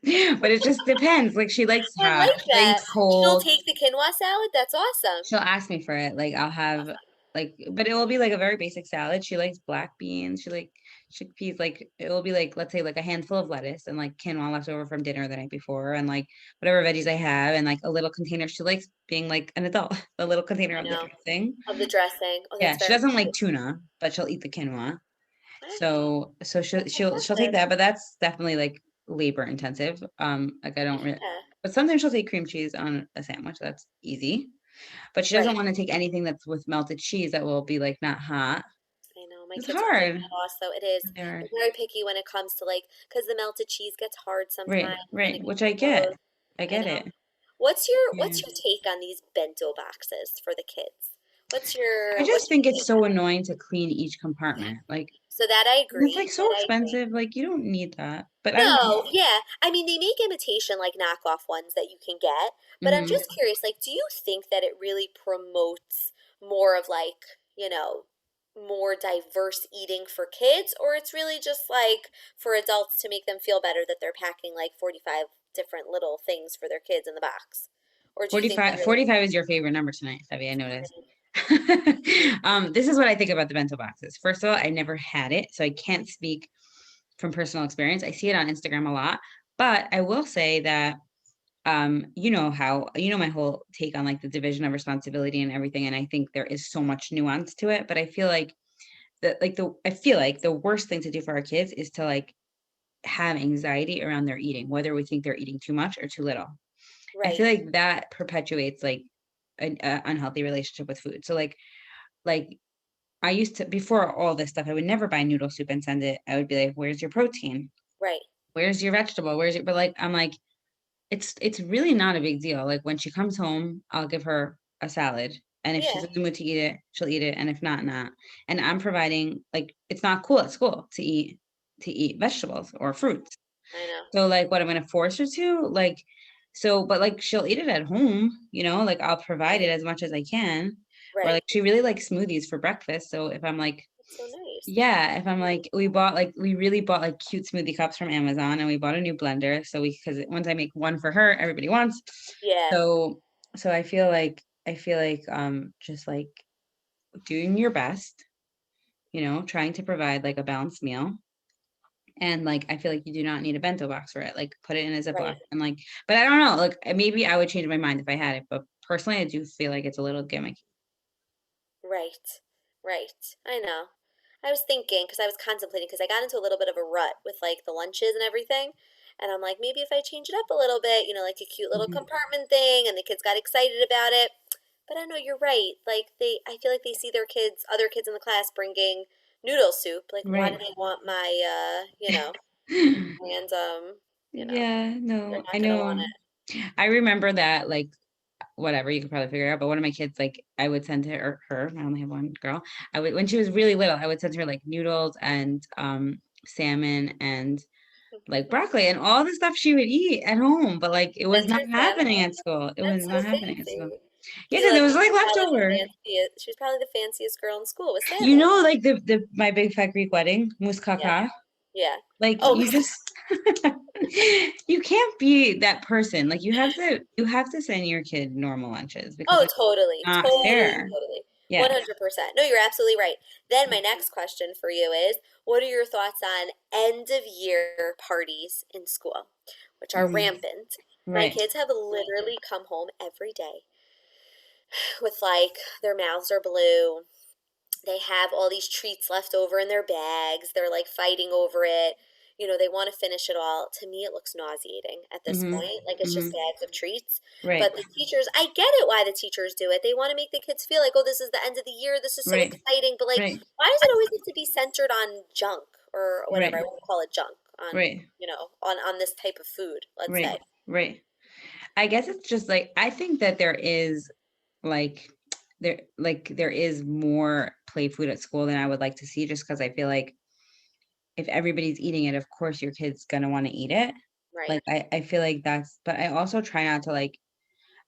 But it just depends. Like she likes I hot, like she that. likes She'll cold. take the quinoa salad. That's awesome. She'll ask me for it. Like I'll have Awesome. like, but it will be like a very basic salad. She likes black beans. She like chickpeas. Like it will be like, let's say like a handful of lettuce and like quinoa left over from dinner the night before and like whatever veggies I have and like a little container. She likes being like an adult, a little container I of the know. dressing. Of the dressing. Oh, Yeah, that's she very doesn't like cute. tuna, but she'll eat the quinoa. Okay. So That's she'll take impressive. that, but that's definitely like labor intensive. Like I don't really, Yeah. but sometimes she'll take cream cheese on a sandwich. That's easy. But she doesn't Right. want to take anything that's with melted cheese that will be like not hot. I know. My It's kids are like hard. that also. It is. There. I'm very picky when it comes to like, because the melted cheese gets hard Right, sometimes when right. it Which gets I close. get. I I get know. it. Yeah. What's your take on these bento boxes for the kids? I just What's your think it's take so on it? annoying to clean each compartment. Like So that I it's like agree. so That I agree. expensive. Like you don't need that. But I don't know. No, yeah. I mean, they make imitation like knockoff ones that you can get, but I'm Hmm. just curious, like, do you think that it really promotes more of like, more diverse eating for kids, or it's really just like for adults to make them feel better that they're packing like 45 different little things for their kids in the box? Or do you think they 45, really 45 is your favorite number tonight, Debbie, I noticed. right, This is what I think about the bento boxes. First of all, I never had it, so I can't speak from personal experience. I see it on Instagram a lot, but I will say that my whole take on like the division of responsibility and everything, and I think there is so much nuance to it, but I feel like the worst thing to do for our kids is to like have anxiety around their eating, whether we think they're eating too much or too little. I right, feel like that perpetuates like an unhealthy relationship with food. So like I used to, before all this stuff, I would never buy noodle soup and send it. I would be like, "Where's your protein? right. Where's your vegetable? Where's your?" But like I'm like, it's really not a big deal. Like when she comes home, I'll give her a salad, and if she's Yeah, in the mood to eat it, she'll eat it, and if not, not. And I'm providing like it's not cool at school to eat vegetables or fruits. I know. So like what I'm gonna force her to like so but like she'll eat it at home, like I'll provide it Right, as much as I can. Or right. like she really likes smoothies for breakfast. So if I'm like, That's so nice. yeah, if I'm like we really bought like cute smoothie cups from Amazon and we bought a new blender. So we because once I make one for her, everybody wants. Yeah, So so I feel like just like doing your best, trying to provide like a balanced meal. And like I feel like you do not need a bento box for it. Like put it in a right. Ziploc and like, but I don't know. Like maybe I would change my mind if I had it. But personally, I do feel like it's a little gimmicky. Right, right. I know. I was thinking because I was contemplating because I got into a little bit of a rut with like the lunches and everything. And I'm like, maybe if I change it up a little bit, like a cute little Mhm. compartment thing, and the kids got excited about it. But I know you're right. Like I feel like they see their kids, other kids in the class bringing noodle soup. Like, why do Right. they want my, and Yeah, they're no, I not gonna want know. it. I remember that like whatever, you could probably figure it out. But one of my kids, like I would send her, I only have one girl. I would when she was really little, I would send her like noodles and salmon and like broccoli and all the stuff she would eat at home, but like it was Send not her happening salmon. at school. It was That's so not happening at school. fancy. Yeah, because Gila, it was she like was probably the leftover. fanciest. She was probably the fanciest girl in school with salmon. Like the my big fat Greek wedding, Yeah. moussaka. Yeah. Like, Oh, you just you can't be that person. Like, you have to send your kid normal lunches because oh, it's totally, not totally, fair. totally. Yeah. 100%. No, you're absolutely right. Then my next question for you is, what are your thoughts on end of year parties in school, which are Mhm. rampant? My Right. kids have literally come home every day with like their mouths are blue. They have all these treats left over in their bags. They're like fighting over it. You know, they want to finish it all. To me, it looks nauseating at this Mhm. point. Like it's just Mhm. bags of treats. Right. But the teachers, I get it why the teachers do it. They want to make the kids feel like, oh, this is the end of the year. This is so Right. exciting. But like, Right. why does it always have to be centered on junk or whatever? I Right. won't call it junk on, Right. on this type of food, let's Right. say. Right. I guess it's just like I think that there is like there is more play food at school than I would like to see just because I feel like if everybody's eating it, of course your kid's gonna want to eat it. Right. Like I feel like that's but I also try not to like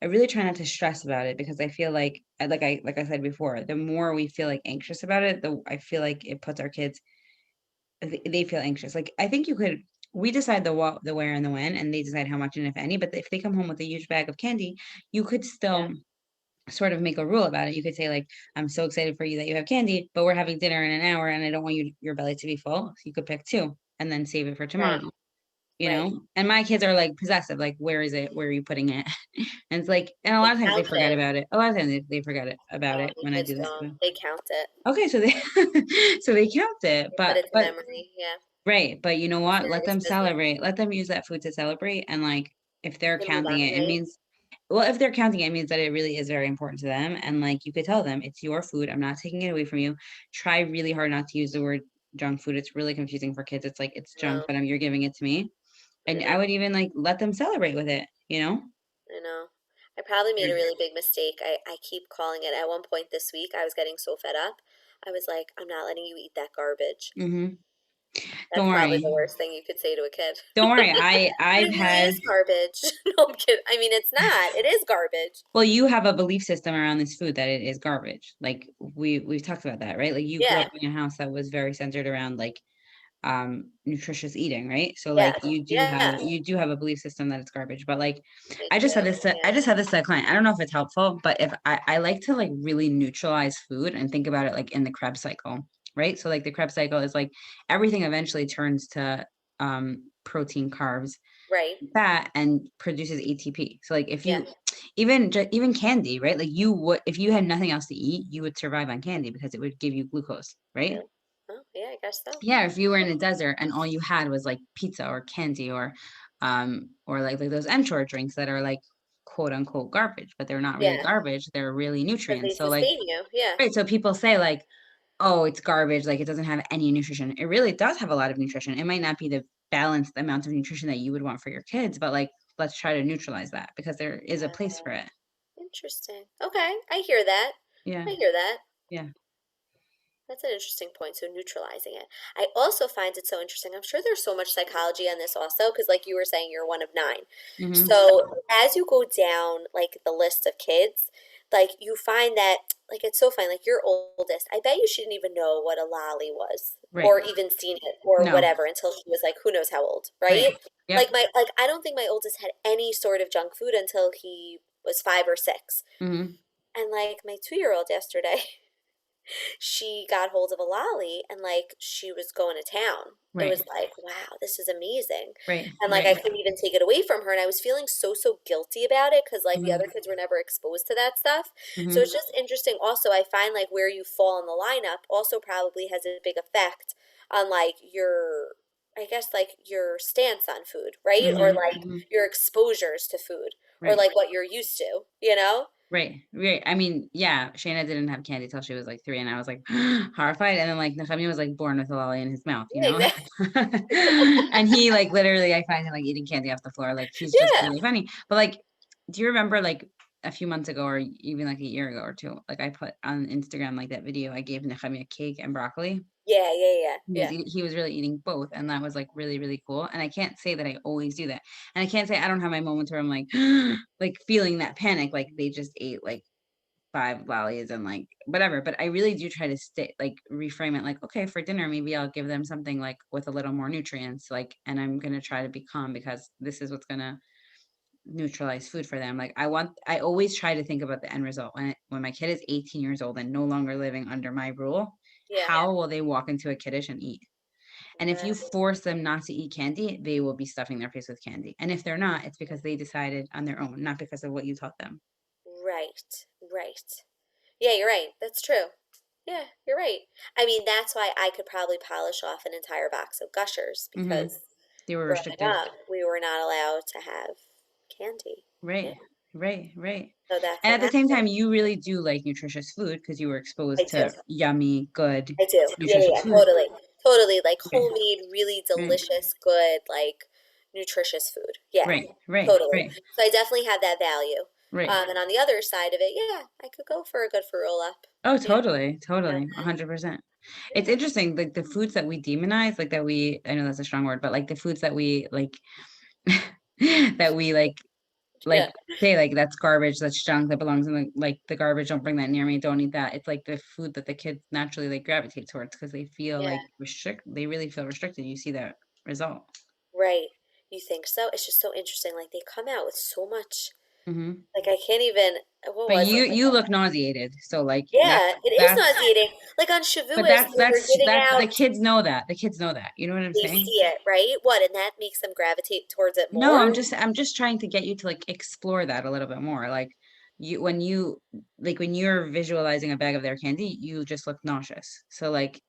I really try not to stress about it because I feel like like I said before, the more we feel like anxious about it, the I feel like it puts our kids they feel anxious. Like I think you could we decide the what, the where, and the when, and they decide how much and if any. But if they come home with a huge bag of candy, you could Yeah. still sort of make a rule about it. You could say like, "I'm so excited for you that you have candy, but we're having dinner in an hour, and I don't want your belly to be full. So you could pick two and then save it for tomorrow." Right. You Right. know, and my kids are like possessive, like, where is it? Where are you putting it? And it's like, and a They lot of times they count forget it. about it. A lot of times they forget about Oh, it my when I kids do this. don't. They count it. Okay, so they so they count it, They put it to but memory. Yeah. right, but you know It's what? Let very them specific. celebrate. Let them use that food to celebrate, and, like, if they're And move counting on, it, it right? means well, if they're counting it, it means that it really is very important to them, and, like, you could tell them, "It's your food, I'm not taking it away from you. Try really hard not to use the word junk food." It's really confusing for kids. It's like, "It's junk, No, but you're giving it to me." I And I know, would even, like, let them celebrate with it, you know? I know. I probably made a Mm. really big mistake. I keep calling it. At one point this week, I was getting so fed up. I was like, I'm not letting you eat that garbage. Mhm. That's Don't probably the worry. worst thing you could say to a kid. Don't worry. But I've it really had is garbage. No, I'm kidding. I mean, it's not. It is garbage. well, you have a belief system around this food that it is garbage. Like, we've talked about that, right? Like, you grew up Yeah. in a house that was very centered around, like, nutritious eating, right? So, like, Yes. Yes. you do have a belief system that it's garbage, but, like, I I do. just had this to a client. I don't know if it's helpful, but if I like to, like, really neutralize food and think about it, like, in the Krebs cycle, right? So, like, the Krebs cycle is, like, everything eventually turns to, protein, carbs, Yeah. Right. fat, and produces ATP. So, like, if Yeah. you even candy, right? Like, you would if you had nothing else to eat, you would survive on candy because it would give you glucose, right? Yeah. Oh, yeah, I guess so. Yeah, if you were in a desert and all you had was, like, pizza or candy or, like those Ensure drinks that are, like, quote, unquote, "garbage," but they're not really Yeah. garbage, they're really Because they nutrients. So, like sustain you. Yeah. right, so people say, like, "Oh, it's garbage, like, it doesn't have any nutrition." It really does have a lot of nutrition. It might not be the balanced amount of nutrition that you would want for your kids, but, like, let's try to neutralize that because there is a place for it. Interesting. Okay, I hear that. Yeah, I hear that. yeah. That's an interesting point. So neutralizing it. I also find it so interesting. I'm sure there's so much psychology on this also, because like you were saying, you're one of nine. Mhm. So as you go down like the list of kids, like you find that like it's so funny. Like your oldest, I bet you she didn't even know what a lolly was, Right. or even seen it, or No. whatever, until she was like who knows how old, Right. right? Yep. Like I don't think my oldest had any sort of junk food until he was 5 or 6. Mhm. And like my 2-year-old yesterday, she got hold of a lolly and like she was going to town. It Right. was like, wow, this is amazing. Right. And like I Right. couldn't even take it away from her. And I was feeling so, so guilty about it because like the Mhm. other kids were never exposed to that stuff. So Mhm. it's just interesting. Also, I find like where you fall in the lineup also probably has a big effect on like I guess like your stance on food, right? Or Mhm. like Mhm. your exposures to food or Right. like what you're used to, you know? Right, right. I mean, yeah, Shayna didn't have candy till she was, like, 3, and I was, like, horrified, and then, like, Nehemiah was, like, born with a lolly in his mouth, you Yeah, know? exactly. And he, like, literally, I find him, like, eating candy off the floor, like, he's just Yeah. really funny. But, like, do you remember, like, a few months ago or even, like, a year ago or 2, like, I put on Instagram, like, that video I gave Nehemiah cake and broccoli? Yeah, yeah, yeah, yeah. He was really eating both, and that was, like, really, really cool, and I can't say that I always do that, and I can't say I don't have my moments where I'm, like, like, feeling that panic, like, they just ate, like, 5 lollies and, like, whatever, but I really do try to stay like, reframe it, like, "Okay, for dinner, maybe I'll give them something, like, with a little more nutrients, like, and I'm gonna try to be calm because this is what's gonna neutralize food for them." Like, I always try to think about the end result. When my kid is 18 years old and no longer living under my rule, Yeah. how will they walk into a kiddish and eat? And if you Right. force them not to eat candy, they will be stuffing their face with candy. And if they're not, it's because they decided on their own, not because of what you taught them. Right. Right. Yeah, you're right. That's true. Yeah, you're right. I mean, that's why I could probably polish off an entire box of Gushers Mhm. because They were growing restricted. up, we were not allowed to have candy. Yeah, Right. Right, right. so that's And what at the same happened. time, you really do like nutritious food because you were I exposed do. to yummy, good, I do. Yeah, yeah, nutritious yeah, food. totally. Totally. Like Okay. homemade, really Right. delicious, good, like nutritious food. Yeah, Right. Right. totally. Right. So I definitely have that value. Right. And on the other side of it, yeah, I could go for a good fruit roll up. Oh, Yeah, totally, you know, totally, 100%. It's yeah, interesting, like, the foods that we demonize, like, that we I know that's a strong word, but, like, the foods that we, that we, yeah, say, like, "That's garbage, that's junk, that belongs in the garbage, don't bring that near me, don't eat that." It's, like, the food that the kids naturally, like, gravitate towards because they feel, yeah. like, they really feel restricted, you see that result. Right. You think so? It's just so interesting. Like they come out with so much. Mhm. Like I can't even. What But was it? you look nauseated, so, like, Yeah, it is that's nauseating. Like on but Shavuos, they were giving that's out. the kids know that, you know what I'm They saying? see it, right? What, and that makes them gravitate towards it No, more? I'm just trying to get you to, like, explore that a little bit more, like, when you're visualizing a bag of their candy, you just look nauseous. So, like,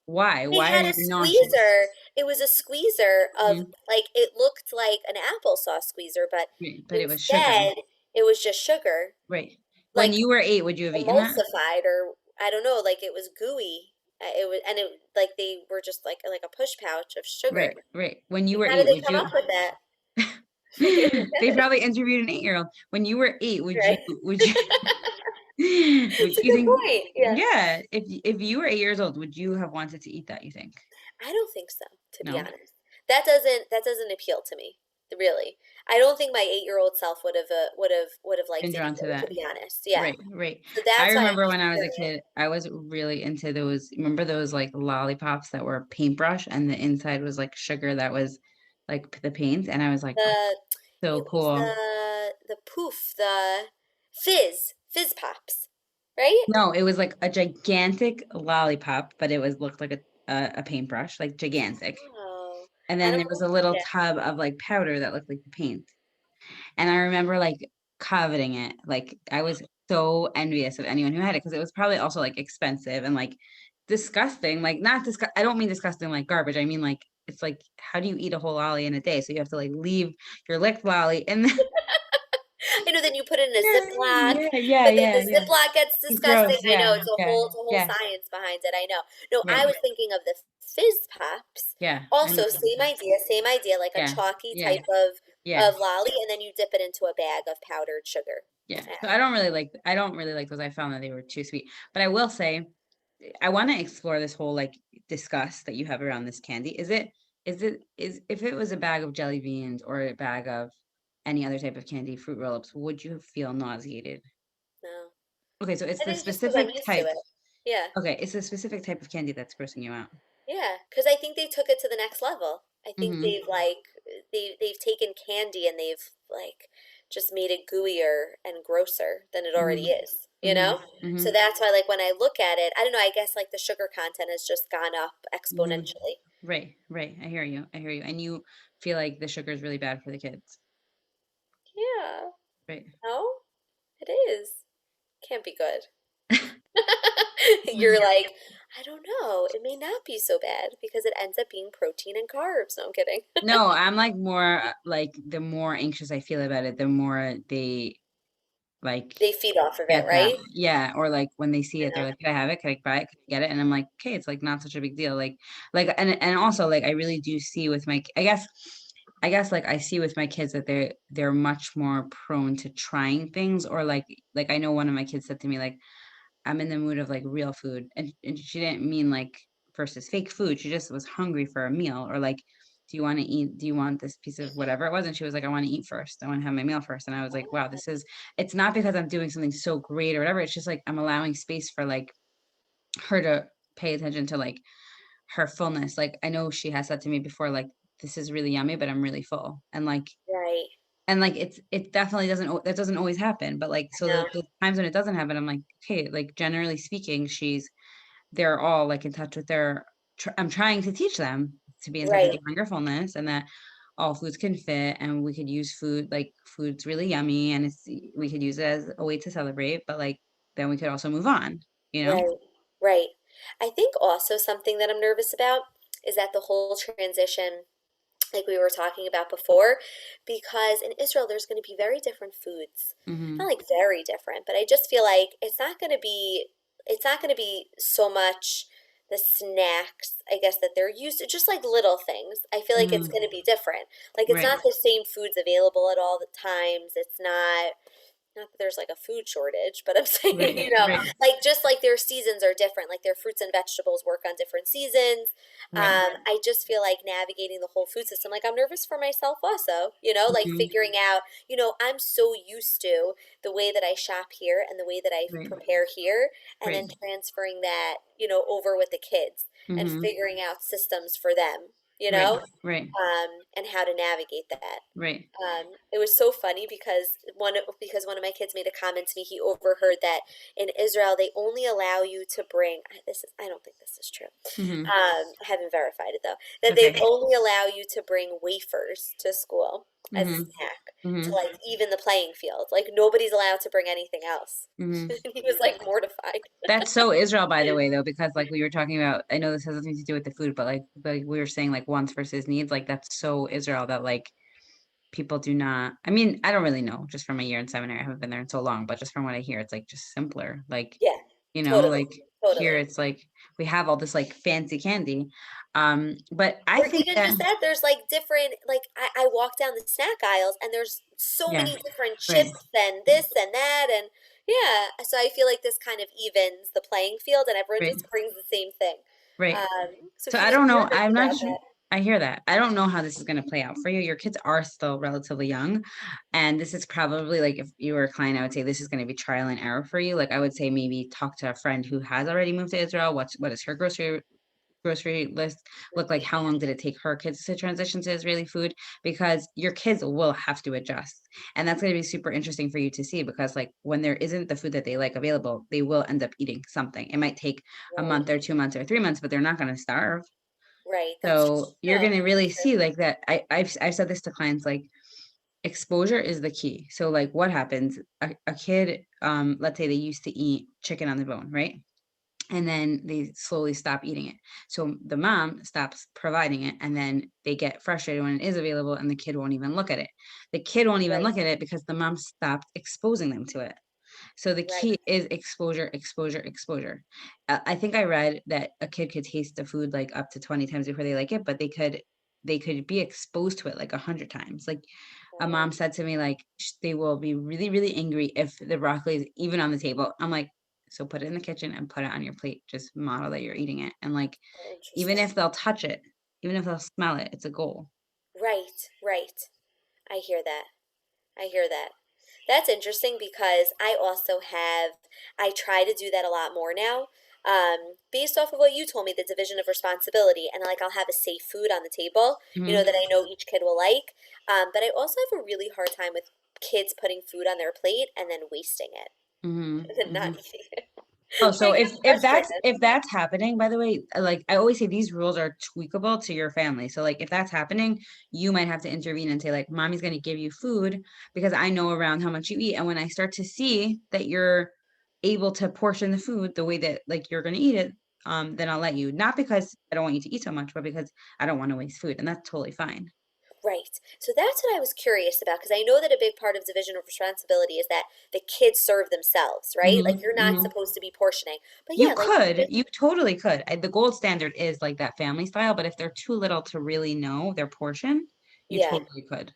why? They Why are had you a nauseous? squeezer. It was a squeezer of Mhm, like it looked like an applesauce squeezer, but right, but it was sugar, instead it was just sugar, right. When like you were 8, would you have eaten that? emulsified or I don't know, like it was gooey. It was, and it like they were just like a push pouch of sugar. Right, right. When you Like, were how did 8, they would come you up with that when they were they kids? probably interviewed an 8-year-old. When you were 8, Right. would you would It's a you good think point. Yeah. yeah, if you were 8 years old, would you have wanted to eat that, you think? I don't think so, to be No? honest. That doesn't appeal to me, really. I don't think my 8-year-old self would have liked Been it drawn to either, to that. be honest. Yeah. Right, right. So I that's why I'm remember when just I was a curious. kid, I was really into those remember those, like, lollipops that were paintbrush and the inside was, like, sugar that was, like, the paint, and I was like, "Oh, The so it was cool." the poof, the fizz pops, right? No, it was, like, a gigantic lollipop, but it was looked like a paintbrush, like, gigantic, Oh, and I then don't there was a know. little Yeah. tub of, like, powder that looked like the paint. And I remember, like, coveting it, like, I was so envious of anyone who had it because it was probably also, like, expensive and, like, disgusting, like, not I don't mean disgusting like garbage, I mean, like, it's like, how do you eat a whole lolly in a day? So you have to, like, leave your licked lolly and then I know then you put it in a yeah, Ziploc, yeah, yeah, but then yeah, the yeah. Ziploc gets It's disgusting. gross, I know yeah, yeah, it's a whole yeah, science behind it. I know. No, I right, was thinking of the fizz pops. yeah, I know Also, what you're talking about. same idea, like a Yeah, chalky yeah, type yeah, of lolly, and then you dip it into a bag of powdered sugar. yeah. So Yeah. I don't really like those, I found that they were too sweet, but I will say I wanna explore this whole, like, disgust that you have around this candy. Is if it was a bag of jelly beans or a bag of any other type of candy, Fruit Roll-Ups, would you feel nauseated? No, Okay, so it's I the think just because I'm specific used to type it. Yeah. okay, it's the specific type of candy that's grossing you out. Yeah, because I think they took it to the next level. I think Mhm, they've taken candy and they've like just made it gooier and grosser than it already mhm, is, you mhm, know? So mhm, that's why like when I look at it, I don't know, I guess like the sugar content has just gone up mhm. exponentially. Right, right, I hear you, and you feel like the sugar is really bad for the kids. Yeah. Right. No, it is. Can't be good. You're like, I don't know. It may not be so bad because it ends up being protein and carbs. No, I'm kidding. No, I'm, like, more, like, the more anxious I feel about it, the more they, like They feed off of it, get that. right? Yeah, or, like, when they see You it, they're know? like, "Can I have it? Can I buy it? Can I get it?" And I'm like, "Okay, it's, like, not such a big deal." And also, like, I really do see with my I guess, like, I see with my kids that they're much more prone to trying things or, I know one of my kids said to me, like, "I'm in the mood of, like, real food," and she didn't mean, like, versus fake food, she just was hungry for a meal or, like, do you want this piece of whatever it was? And she was like, I want to eat first. I want to have my meal first. And I was like, wow, Oh, it's not because I'm doing something so great or whatever. It's just like I'm allowing space for like her to pay attention to like her fullness. Like I know she has said to me before, like, this is really yummy, but I'm really full. right. And like it definitely that doesn't always happen. But like so No, the times when it doesn't happen, I'm like, okay, like generally speaking, they're all like in touch with I'm trying to teach them to be in touch with right, their hunger fullness and that all foods can fit and we could use food, like food's really yummy and we could use it as a way to celebrate, but like then we could also move on, you know? right, right. I think also something that I'm nervous about is that the whole transition, like we were talking about before, because in Israel there's going to be very different foods. Not Mhm. like very different, but I just feel like it's not going to be so much the snacks, I guess, that they're used to, just like little things. I feel like it's Mhm. going to be different. Like it's Right. not the same foods available at all the times. It's not that there's like a food shortage, but I'm saying, Right. Right. like just like their seasons are different, like their fruits and vegetables work on different seasons. Right. I just feel like navigating the whole food system, like I'm nervous for myself also, like Mhm. figuring out, I'm so used to the way that I shop here and the way that I Right. prepare here, and Right. then transferring that, over with the kids and Mhm. figuring out systems for them, Right. Right. and how to navigate that. Right. It was so funny because one of my kids made a comment to me. He overheard that in Israel they only allow you to bring. I don't think this is true. Mhm. I haven't verified it though. That they Okay. only allow you to bring wafers to school as a Mhm. snack to Mhm. like even the playing field. Like nobody's allowed to bring anything else. Mhm. And he was like mortified. That's so Israel, by the way, though, because like we were talking about, I know this has nothing to do with the food, but like we were saying, like wants versus needs, like that's so Israel that like people do not. I mean, I don't really know, just from a year in seminary, I haven't been there in so long, but just from what I hear, it's like just simpler. Like, Yeah, totally, like here totally. it's like we have all this like fancy candy. But I Or think even that just that, there's like different, like I walk down the snack aisles and there's so yeah, many different right, chips and this and that. And yeah, so I feel like this kind of evens the playing field and everyone right, just brings the same thing. right. So So he I was don't know. nervous I'm not about sure. that. I hear that. I don't know how this is going to play out for you. Your kids are still relatively young. And this is probably like if you were a client, I would say this is going to be trial and error for you. Like I would say maybe talk to a friend who has already moved to Israel. What is her grocery list look like? How long did it take her kids to transition to Israeli food? Because your kids will have to adjust. And that's going to be super interesting for you to see because like when there isn't the food that they like available, they will end up eating something. It might take a Right, month or 2 months or 3 months, but they're not going to starve. right. So That's you're no, gonna that's really true. see like that. I've said this to clients, like exposure is the key. So like what happens? A kid, let's say they used to eat chicken on the bone, right? And then they slowly stop eating it. So the mom stops providing it, and then they get frustrated when it is available, and the kid won't even look at it. The kid won't even Right, look at it because the mom stopped exposing them to it. So the right, key is exposure, exposure, exposure. I think I read that a kid could taste the food like up to 20 times before they like it, but they could be exposed to it like 100 times. Like a wow. mom said to me, like they will be really, really angry if the broccoli is even on the table. I'm like, so put it in the kitchen and put it on your plate. Just model that you're eating it. And like, So even interesting. if they'll touch it, even if they'll smell it, it's a goal. Right, right. I hear that. I hear that. That's interesting because I try to do that a lot more now. Based off of what you told me, the division of responsibility, and like I'll have a safe food on the table, Hmm. that I know each kid will like. But I also have a really hard time with kids putting food on their plate and then wasting it Hmm. and then Hmm. not eating it. Oh, I so get if that's frustrated. if that's happening, by the way, like I always say these rules are tweakable to your family. So like if that's happening, you might have to intervene and say like mommy's going to give you food because I know around how much you eat, and when I start to see that you're able to portion the food the way that like you're going to eat it, then I'll let you. Not because I don't want you to eat so much, but because I don't want to waste food, and that's totally fine. Right. So that's what I was curious about because I know that a big part of division of responsibility is that the kids serve themselves, right? Like Hmm. you're not Hmm. supposed to be portioning. But yeah, like You totally could. The gold standard is like that family style, but if they're too little to really know their portion, you yeah. totally could.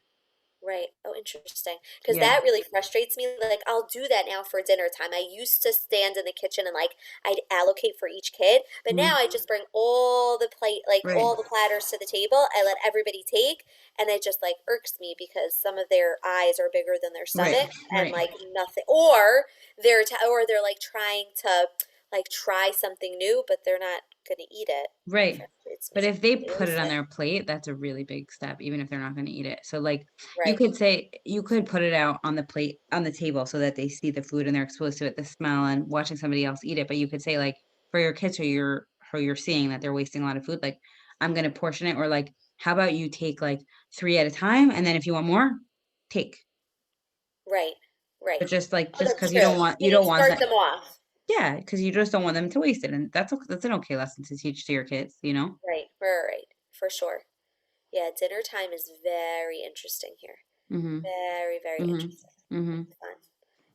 Right. Oh, interesting. Because Yeah. that really frustrates me. Like, I'll do that now for dinner time. I used to stand in the kitchen and like I'd allocate for each kid, but now Mhm. I just bring all the plate, like Right. all the platters to the table. I let everybody take, and it just like irks me because some of their eyes are bigger than their Right. stomachs, and Right. like nothing, or or they're like trying to like try something new, but they're not gonna eat it. It Right. frustrates me But if they put it on seriously. their plate, that's a really big step, even if they're not gonna eat it. So, like, you Right. could say you could put it out on the plate on the table so that they see the food and they're exposed to it, the smell and watching somebody else eat it. But you could say, like, for your kids who you're seeing that they're wasting a lot of food, like, I'm gonna portion it, or like, how about you take like 3 at a time, and then if you want more, take. Right. Right. But just like Oh, just that's because true. you Meaning don't want start that. them off. Yeah, because you just don't want them to waste it, and that's an okay lesson to teach to your kids, you know? Right, right, right, for sure. Yeah, dinner time is very interesting here. Mhm. Very, very Mhm. interesting. Mhm. It's fun. It's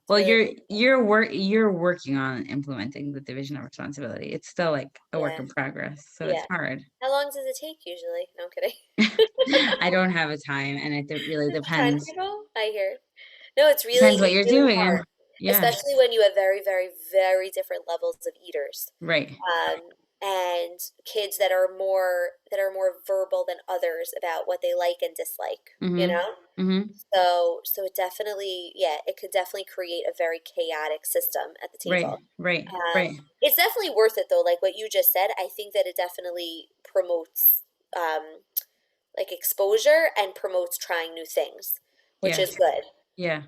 Well, really, you're working on implementing the division of responsibility. It's still like a work yeah, in progress, so it's yeah. hard. How long does it take usually? No, I'm kidding. I don't have a time, and really It's a depends. timetable. I hear. No, it's Depends really, what it's you're really doing, hard, and yeah, especially when you have very, very, very different levels of eaters. right. And kids that are more verbal than others about what they like and dislike, you Mhm. know? Mhm. So it definitely, yeah, it could definitely create a very chaotic system at the Right. table. Right. Right. It's definitely worth it though, like what you just said. I think that it definitely promotes like exposure and promotes trying new things, which is Yes. good. Yeah.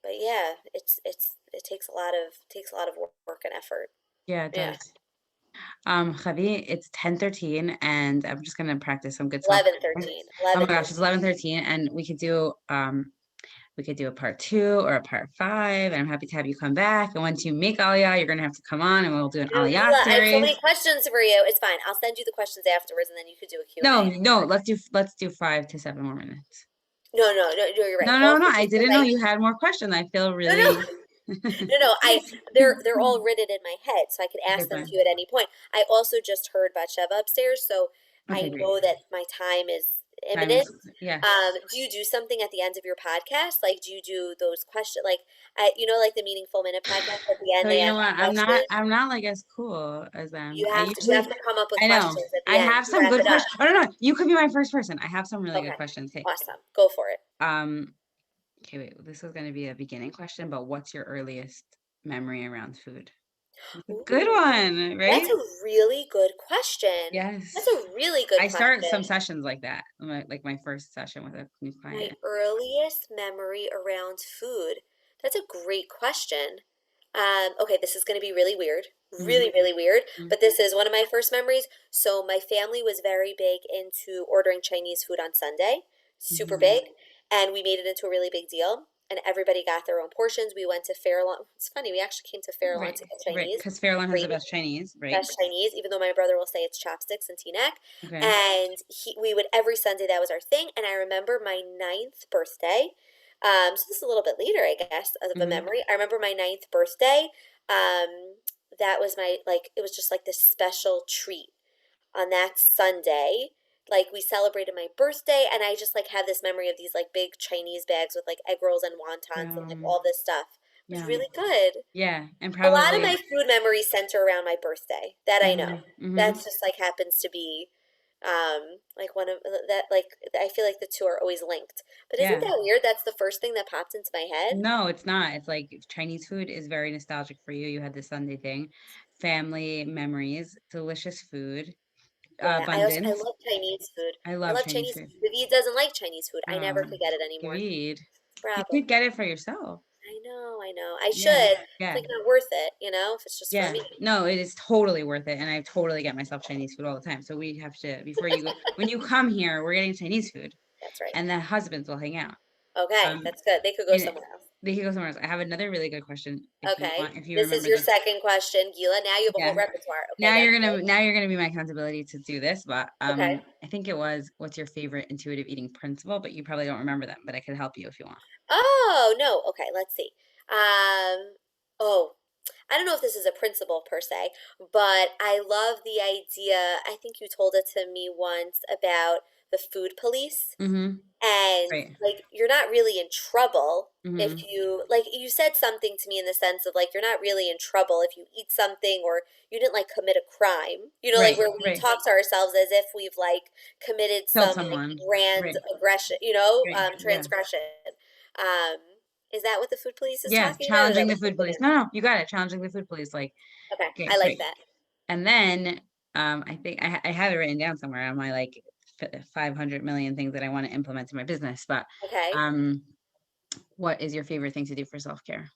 But yeah, it takes a lot of work and effort. Yeah, it Yeah. does. Javi, it's 10:13, and I'm just gonna practice some good 11, self-care. 13, Oh my 11, gosh, it's 13. 11:13, and we could do a part 2 or a part 5, and I'm happy to have you come back, and once you make Aliyah, you're gonna have to come on, and we'll do an No, Aliyah Gila, I have so series. many questions for you. It's fine. I'll send you the questions afterwards and then you could do a No, Q&A. no, let's do 5 to 7 more minutes. No, no, no, no, you're right. No, no, no, Also, I just because didn't know you had more questions. I feel no, no, really no, no. They're all written in my head, so I could Okay, ask them to fine. you at any point. I also just heard Batsheva upstairs, so Okay, I great. know that my time is Time imminent. is yeah. Do you do something at the end of your podcast? Like, do you do those questions? Like, like the Meaningful Minute podcast at the So end, they you know ask what? you questions. I'm not like as cool as them. You I have to, you have usually to come up with I know. questions at I the end have to some wrap good it up. questions. Oh no, you could be my first person. I have some really good Okay, questions. Hey, awesome. Go for it. um, okay, wait. This is going to be a beginning question, but what's your earliest memory around food? That's a good Ooh, one, that's right? a really good question. That's Yes. a really good I start some question. sessions like that. Like my first session with a new My client. earliest memory around food. That's a great question. Okay, this is going to be really weird. Hmm. Really, really weird. Hmm. But this is one of my first memories. So, my family was very big into ordering Chinese food on Sunday, super Hmm. big. And we made it into a really big deal. And everybody got their own portions. We went to Fairlawn. It's funny, we actually came to Fairlawn Right, to get right. Chinese. Because Fairlawn has the Great, best Chinese, right? best Chinese, even though my brother will say it's chopsticks and Teaneck. Okay. And we would every Sunday, that was our thing. And I remember my ninth birthday. So this is a little bit later, I guess, of a Hmm. memory. I remember my ninth birthday. That was my like it was just like this special treat on that Sunday. Like we celebrated my birthday, and I just like have this memory of these like big Chinese bags with like egg rolls and wontons and like Yum, all this stuff. It was yum. really good. Yeah, and A lot of probably my food memories center around my birthday. That I know. mhm, mhm. That's just like happens to be like one of that like I feel like the two are always linked. But isn't Yeah. that weird? That's the first thing that popped into my head. No, it's not. It's like Chinese food is very nostalgic for you. You had the Sunday thing. Family memories, delicious food, Yeah, I abundance. love Chinese food. I I love love Chinese Chinese food. food. David doesn't like Chinese food. I never Oh, could get it anymore. David. You Problem. could get it for yourself. I know, I know. I should. Yeah. It's Yeah. like not worth it, if it's just for Yeah. me. No, it is totally worth it. And I totally get myself Chinese food all the time. So we have to, before you go, when you come here, we're getting Chinese food That's right. and the husbands will hang out. Okay, Um, that's good. They could go and somewhere else. they can go somewhere else. I have another really good question if you Okay. want, if you This is remember your this. second question, Gila. Now you have a whole Yeah. repertoire. Okay, that's good. Now you're gonna be my accountability to do this, but Okay. I think it was what's your favorite intuitive eating principle, but you probably don't remember them, but I could help you if you want. Oh, no. Okay, let's see. Oh, I don't know if this is a principle per se, but I love the idea. I think you told it to me once about the food police Mm-hmm. And Right. like you're not really in trouble if Mhm. you like you said something to me in the sense of like you're not really in trouble if you eat something or you didn't like commit a crime. Like Right, where we right. talk to ourselves as if we've like committed Killed some like someone. grand Right, aggression, right. Yeah. transgression. Um, is that what the food police is Yes, talking about? Or is that challenging the what food something police. is? No, no, you got it, challenging the food police, like, Okay, okay, I like great. that. And then, I think I have it written down somewhere on my, like, 500 million things that I wanna implement in my business, but, Okay. um, what is your favorite thing to do for self-care?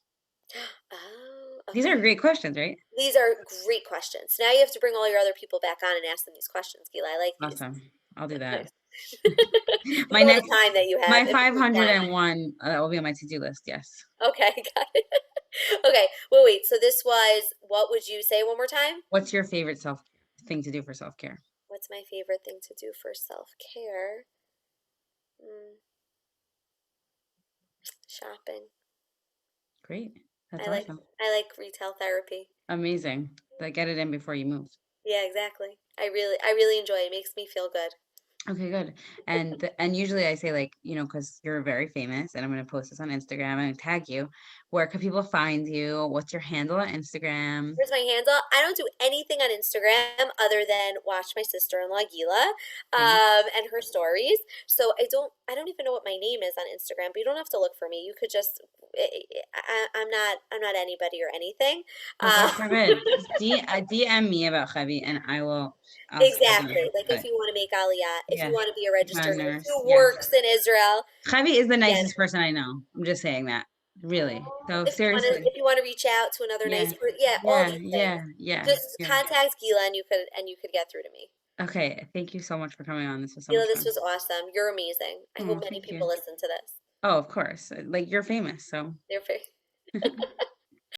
Oh, These are okay. great questions, right? These are great questions. Now you have to bring all your other people back on and ask them these questions, Gila. I like these. Awesome. I'll do that. Nice. My You know the next time that you have my in between them. 501, that will be on my to-do list, yes. Okay, got it. Okay, well, wait. So this was, what would you say one more time? What's your favorite self thing to do for self-care? What's my favorite thing to do for self-care? Mm, shopping. Great. That's I like awesome. I like retail therapy. Amazing. Like, get it in before you move. Yeah, exactly. I really enjoy it. It makes me feel good. Okay, good. And usually I say, like, because you're very famous, and I'm gonna post this on Instagram and tag you. Where can people find you? What's your handle on Instagram? Here's my handle. I don't do anything on Instagram other than watch my sister-in-law Gila, Okay. and her stories. So I don't even know what my name is on Instagram, but you don't have to look for me. You could just I'm not anybody or anything. Well, God Uh, forbid. Just DM me about Chevy, and I'll schedule exactly. it. Like if But you want to make Aliyah, if you yeah, want to be a become a registered nurse nurse. who Yes. works in Israel, Chevy is the again, nicest person I know. I'm just saying that. Really. So if you want to seriously. if you want to reach out to another Yeah. nice person, yeah, all Yeah. these things. Yeah. Yeah. Just Yeah. contact Gila and you could get through to me. Okay. Thank you so much for coming on. This was so Gila, much this fun. was awesome. You're amazing. I hope Oh, many thank people you. listen to this. Oh, of course. Like, you're famous, so They're very